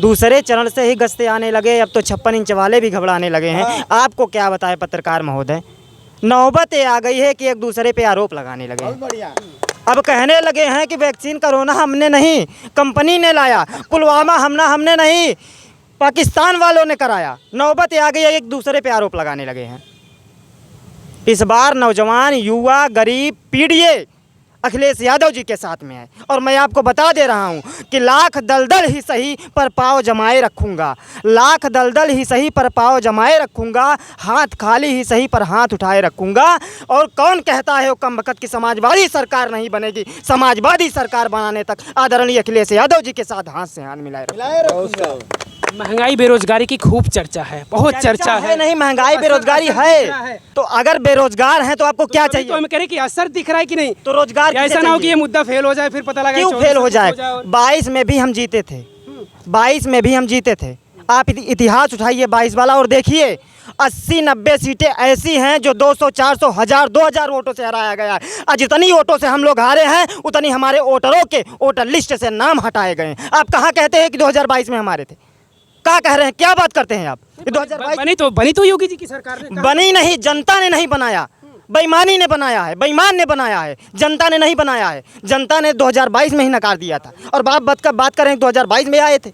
दूसरे चरण से ही गश्ते आने लगे, अब तो 56 इंच वाले भी घबराने लगे हैं। आपको क्या बताए पत्रकार महोदय, नौबत ये आ गई है कि एक दूसरे पे आरोप लगाने लगे हैं। अब कहने लगे हैं कि वैक्सीन कोरोना हमने नहीं, कंपनी ने लाया, पुलवामा हमने नहीं, पाकिस्तान वालों ने कराया। नौबत ये आ गई है, एक दूसरे पे आरोप लगाने लगे हैं। इस बार नौजवान, युवा, गरीब, पीड़िए अखिलेश यादव जी के साथ में है। और मैं आपको बता दे रहा हूं कि लाख दलदल ही सही पर पाँव जमाए रखूंगा, लाख दलदल ही सही पर पाँव जमाए रखूंगा, हाथ खाली ही सही पर हाथ उठाए रखूंगा। और कौन कहता है वो कम वक़्त की समाजवादी सरकार नहीं बनेगी, समाजवादी सरकार बनाने तक आदरणीय अखिलेश यादव जी के साथ हाथ से हाथ मिलाए रखूंगा। महंगाई बेरोजगारी की खूब चर्चा है, बहुत चर्चा है। नहीं, महंगाई बेरोजगारी है तो अगर बेरोजगार हैं तो आपको क्या चाहिए? तो हम कह रहे कि असर दिख रहा है कि नहीं, तो रोजगार ऐसा ना हो कि ये मुद्दा फेल हो जाए, फिर पता लगा क्यों फेल हो जाए। 22 में भी हम जीते थे, 22 में भी हम जीते थे। आप इतिहास उठाइए 22 वाला और देखिए 80-90 सीटें ऐसी हैं जो 200, 400, 1000, 2000 वोटों से हराया गया है। और जितनी वोटों से हम लोग हारे हैं उतनी हमारे वोटरों के वोटर लिस्ट से नाम हटाए गए। आप कहाँ कहते हैं कि 2022 में हमारे थे? क्या कह रहे हैं, क्या बात करते हैं आप? 2022 बनी तो योगी जी की सरकार ने बनी नहीं, जनता ने नहीं बनाया, बेईमानी ने बनाया है, बेईमान ने बनाया है, जनता ने नहीं बनाया है। जनता ने 2022 में ही नकार दिया था। और बात करें 2022 में आए थे,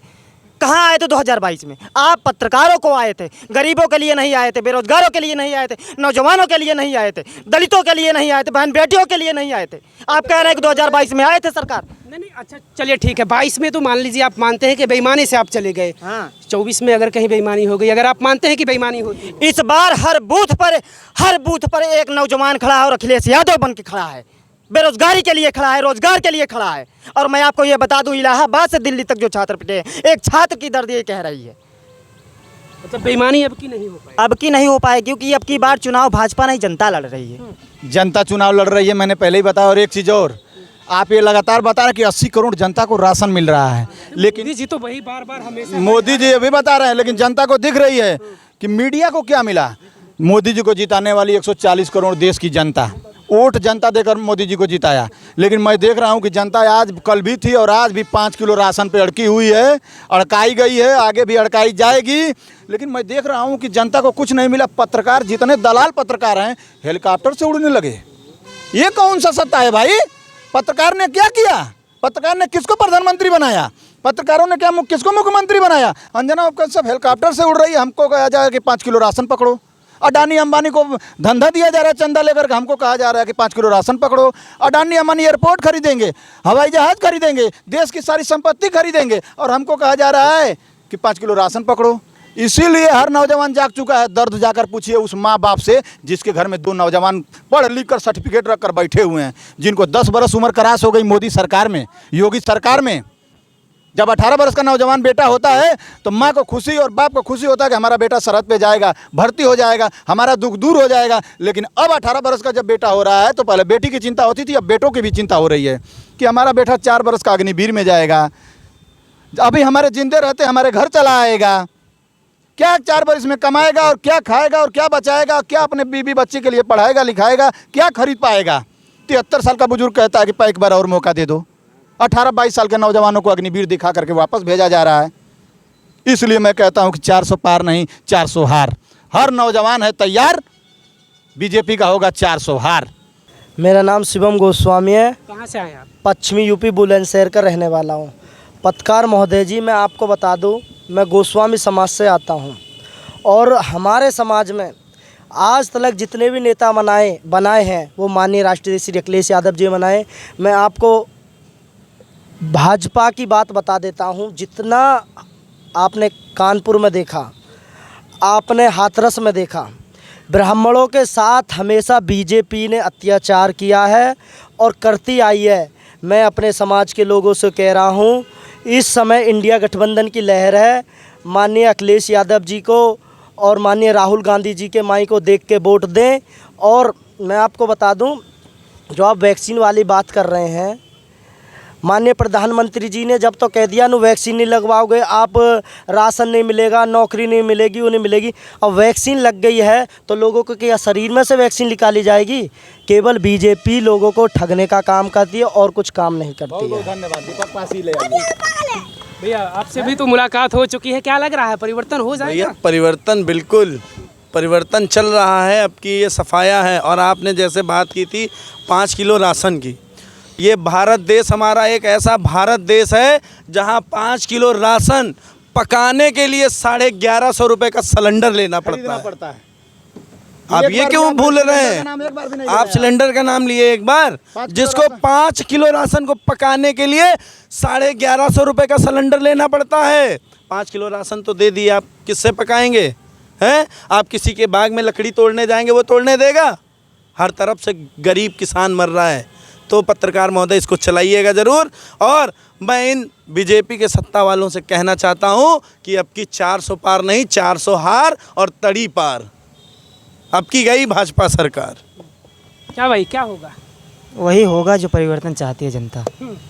कहाँ आए थे 2022 में? आप पत्रकारों को आए थे, गरीबों के लिए नहीं आए थे, बेरोजगारों के लिए नहीं आए थे, नौजवानों के लिए नहीं आए थे, दलितों के लिए नहीं आए थे, बहन बेटियों के लिए नहीं आए थे। आप कह रहे हैं कि 2022 में आए थे सरकार? नहीं, अच्छा चलिए ठीक है, 22 में तो मान लीजिए आप मानते हैं कि बेईमानी से आप चले गए। हाँ। 24 में अगर कहीं बेईमानी हो गई, अगर आप मानते हैं कि बेईमानी हो, इस बार हर बूथ पर एक नौजवान खड़ा है और अखिलेश यादव बन के खड़ा है, बेरोजगारी के लिए खड़ा है, रोजगार के लिए खड़ा है। और मैं आपको ये बता दूं, इलाहाबाद से दिल्ली तक जो छात्र पिटे, एक छात्र की दर्द ये कह रही है। मतलब बेईमानी अब की नहीं हो पाएगी, अब की नहीं हो पाएगी क्योंकि अब की बार चुनाव भाजपा नहीं जनता लड़ रही है। जनता चुनाव लड़ रही है, मैंने पहले ही बताया। और एक चीज़ और, आप ये लगातार बता रहे कि 80 करोड़ जनता को राशन मिल रहा है, लेकिन मोदी जी तो वही बार हमेशा मोदी जी अभी बता रहे हैं, लेकिन जनता को दिख रही है कि मीडिया को क्या मिला। मोदी जी को जिताने वाली 140 करोड़ देश की जनता, वोट जनता देकर मोदी जी को जिताया। लेकिन मैं देख रहा हूं कि जनता आज, कल भी थी और आज भी 5 किलो राशन पे अड़की हुई है, अड़काई गई है, आगे भी अड़काई जाएगी। लेकिन मैं देख रहा हूं कि जनता को कुछ नहीं मिला। पत्रकार, जितने दलाल पत्रकार हैं, हेलीकॉप्टर से उड़ने लगे। ये कौन सा सत्ता है भाई? पत्रकार ने क्या किया? पत्रकार ने किसको प्रधानमंत्री बनाया? पत्रकारों ने क्या किसको मुख्यमंत्री बनाया? अंजना उपकर सब हेलीकॉप्टर से उड़ रही है। हमको कहा जाए कि 5 किलो राशन पकड़ो। अडानी अंबानी को धंधा दिया जा रहा है चंदा लेकर के, हमको कहा जा रहा है कि 5 किलो राशन पकड़ो। अडानी अंबानी एयरपोर्ट खरीदेंगे, हवाई जहाज खरीदेंगे, देश की सारी संपत्ति खरीदेंगे, और हमको कहा जा रहा है कि 5 किलो राशन पकड़ो। इसीलिए हर नौजवान जाग चुका है। दर्द जाकर पूछिए उस माँ बाप से जिसके घर में 2 नौजवान पढ़ लिख कर सर्टिफिकेट रख कर बैठे हुए हैं, जिनको 10 बरस उम्र क्रॉस हो गई मोदी सरकार में, योगी सरकार में। जब 18 वर्ष का नौजवान बेटा होता है तो माँ को खुशी और बाप को खुशी होता है कि हमारा बेटा सरहद पे जाएगा, भर्ती हो जाएगा, हमारा दुख दूर हो जाएगा। लेकिन अब 18 वर्ष का जब बेटा हो रहा है तो पहले बेटी की चिंता होती थी, अब बेटों की भी चिंता हो रही है कि हमारा बेटा 4 वर्ष का अग्निवीर में जाएगा, अभी हमारे जिंदे रहते हमारे घर चला आएगा, क्या 4 वर्ष में कमाएगा और क्या खाएगा और क्या बचाएगा, क्या अपने बीवी बच्चे के लिए पढ़ाएगा लिखाएगा, क्या खरीद पाएगा? 73 साल का बुजुर्ग कहता है कि एक बार और मौका दे दो। 18-22 साल के नौजवानों को अग्निवीर दिखा करके वापस भेजा जा रहा है। इसलिए मैं कहता हूं कि 400 पार नहीं, 400 हार। हर नौजवान है तैयार, बीजेपी का होगा 400 हार। मेरा नाम शिवम गोस्वामी है। कहाँ से आए आप? पश्चिमी यूपी बुलंदशहर का रहने वाला हूँ। पत्रकार महोदय जी, मैं आपको बता दूँ, मैं गोस्वामी समाज से आता हूँ और हमारे समाज में आज तक जितने भी नेता बनाए हैं वो माननीय राष्ट्रीय श्री अखिलेश यादव जी बनाए। मैं आपको भाजपा की बात बता देता हूँ। जितना आपने कानपुर में देखा, आपने हाथरस में देखा, ब्राह्मणों के साथ हमेशा बीजेपी ने अत्याचार किया है और करती आई है। मैं अपने समाज के लोगों से कह रहा हूँ, इस समय इंडिया गठबंधन की लहर है। माननीय अखिलेश यादव जी को और माननीय राहुल गांधी जी के माई को देख के वोट दें। और मैं आपको बता दूं, जो आप वैक्सीन वाली बात कर रहे हैं, माननीय प्रधानमंत्री जी ने जब तो कह दिया नु वैक्सीन नहीं लगवाओगे आप राशन नहीं मिलेगा, नौकरी नहीं मिलेगी, वो नहीं मिलेगी। अब वैक्सीन लग गई है तो लोगों को क्या शरीर में से वैक्सीन निकाली जाएगी? केवल बीजेपी लोगों को ठगने का काम करती है और कुछ काम नहीं करती है। धन्यवाद। दीपक पासी ले आइए। भैया आपसे भी तो मुलाकात हो चुकी है, क्या लग रहा है परिवर्तन हो जाएगा? भैया परिवर्तन बिल्कुल परिवर्तन चल रहा है। अब की ये सफाया है। और आपने जैसे बात की थी 5 किलो राशन की, ये भारत देश हमारा एक ऐसा भारत देश है जहां 5 किलो राशन पकाने के लिए 1150 रुपये का सिलेंडर लेना पड़ता है। आप ये क्यों भूल रहे हैं? आप सिलेंडर का नाम लिए एक बार, जिसको 5 किलो राशन को पकाने के लिए 1150 रुपये का सिलेंडर लेना पड़ता है। 5 किलो राशन तो दे दिए, आप किससे पकाएंगे हैं? आप किसी के बाग में लकड़ी तोड़ने जाएंगे, वो तोड़ने देगा? हर तरफ से गरीब किसान मर रहा है। तो पत्रकार महोदय इसको चलाइएगा ज़रूर। और मैं इन बीजेपी के सत्ता वालों से कहना चाहता हूं कि अब की 400 पार नहीं, 400 हार और तड़ी पार। अब की गई भाजपा सरकार। क्या भाई क्या होगा? वही होगा जो परिवर्तन चाहती है जनता।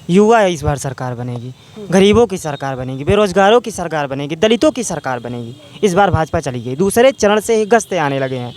युवा इस बार सरकार बनेगी, गरीबों की सरकार बनेगी, बेरोजगारों की सरकार बनेगी, दलितों की सरकार बनेगी। इस बार भाजपा चली गई, दूसरे चरण से ही गस्ते आने लगे हैं।